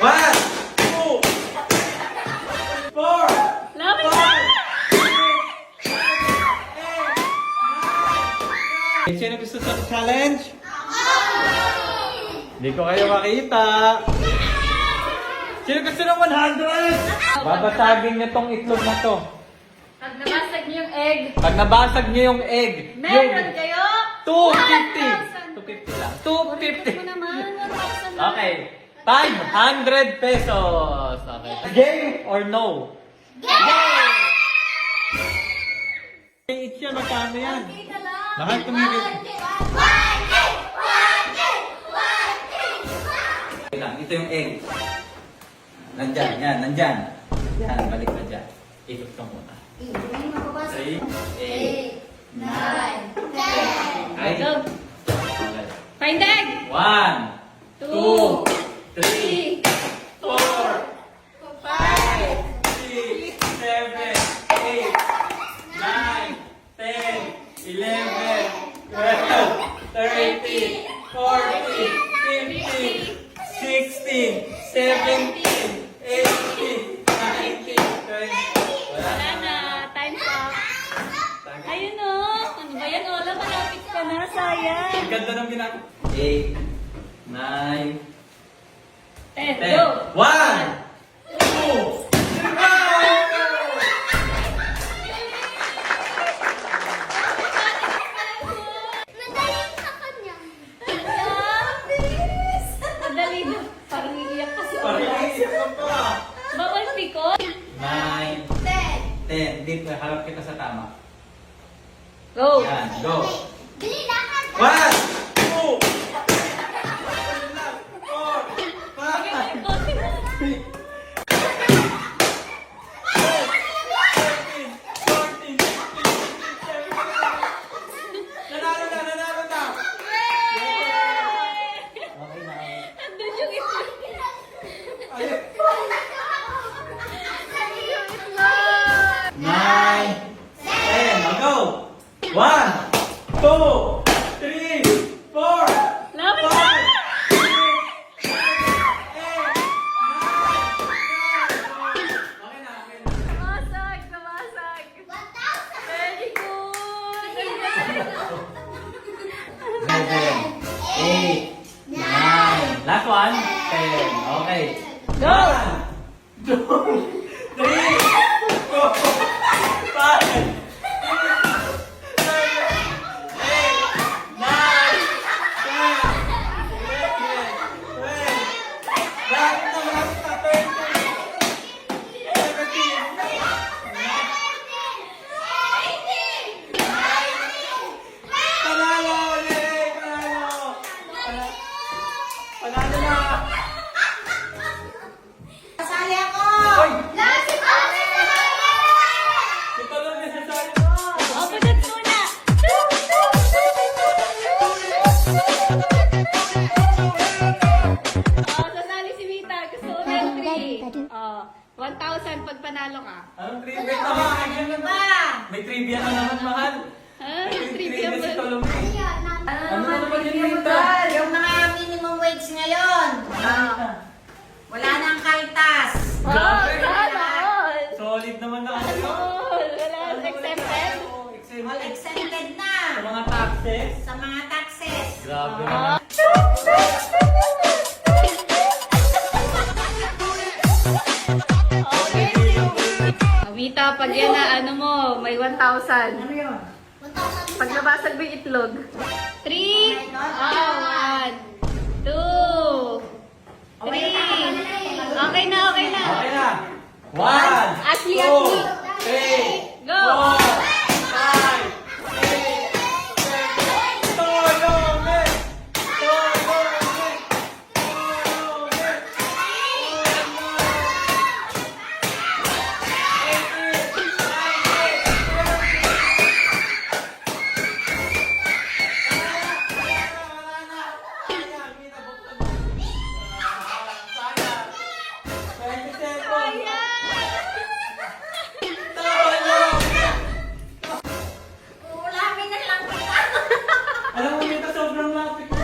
One, two, four, Lapit na! five, six, 7, 8, 9, 10. Sino gusto sa challenge? Hindi ko kayo makita. Sino gusto ng 100? Babasagin niyo tong itlog na to. Pag nabasag niyo yung egg, Pag nabasag niyo yung egg, meron kayo 250. 250 lang. 250. mo naman, 1,000 na. Okay. 500 pesos. Okay. Game or no? Game! It's yan, magkano yan? Okay ka lang. Mahal tumigil. Okay lang, ito yung egg. Nandyan, yan, nandyan. Yan, balik ka dyan. Ikot ka muna. 3, 8, 9, 10. Ay. Go. Okay. Find egg. 1, 2, 3, 4, 5, 6, 7, 8, 9, 10, 11, 12, 13, 14, 15, 16, 17, 18, 19, 20. Wala na. Time's up. Ayun o. Ano ba yan, Ola? Malapit ka na. Sayang. Ang ganda ng binang. 8, 9, 10. 10. Go. 1, 2, Bilis. Madali na. Parang iiyak kasi. Bawal pikot. 9, 10. Dito, harap kita sa tama. Go. Yan, go. 1, 2, 3, 4, 5, Ikotin mo. 14, 15, 16, 17. Nanalo na, nanalo na. Okay na. Andun yung itlog. Ayun. Yung itlog. 9, 10. Now go. 1, 2, 3, 4, Lapit na! 5, 6, 7, 8, 9, 10. Okay na, okay na. Namasag, namasag. Very good. 7, 8, 9. Last one. 10. Okay. Go. 1, 2, 3, 4, 5, Kasali ako! Hoy! Lasi ko! Ito lang nasasali mo! Open muna. Sasali si Vita. Gusto ko ng 3. 1,000 pag panalo ka. Anong trivia naman? Ba? May trivia ka naman, mahal. Ha? May Trivia si ba? Tolome. Ano naman yun, yung Rita? Yung mga minimum wage ngayon. Wala nang kaltas. Oh, sana all. Solid naman na kayo. All. Wala. Accepted. All exempted na. Sa mga taxes. Sa mga taxes. Grabe Ah. naman. Okay. Vita, pag yan na ano mo, may 1,000. Ano yun? Pag nabasag mo yung itlog. 3. 1, 2, 3. Okay na, okay na. Okay na. 1, Asli, 2, asli. 3, Go. 4, 5, 6, 7. Tolome! Tolome! Tolome! Ulamin na lang kita. Alam mo, Mita, sobrang lapit mo.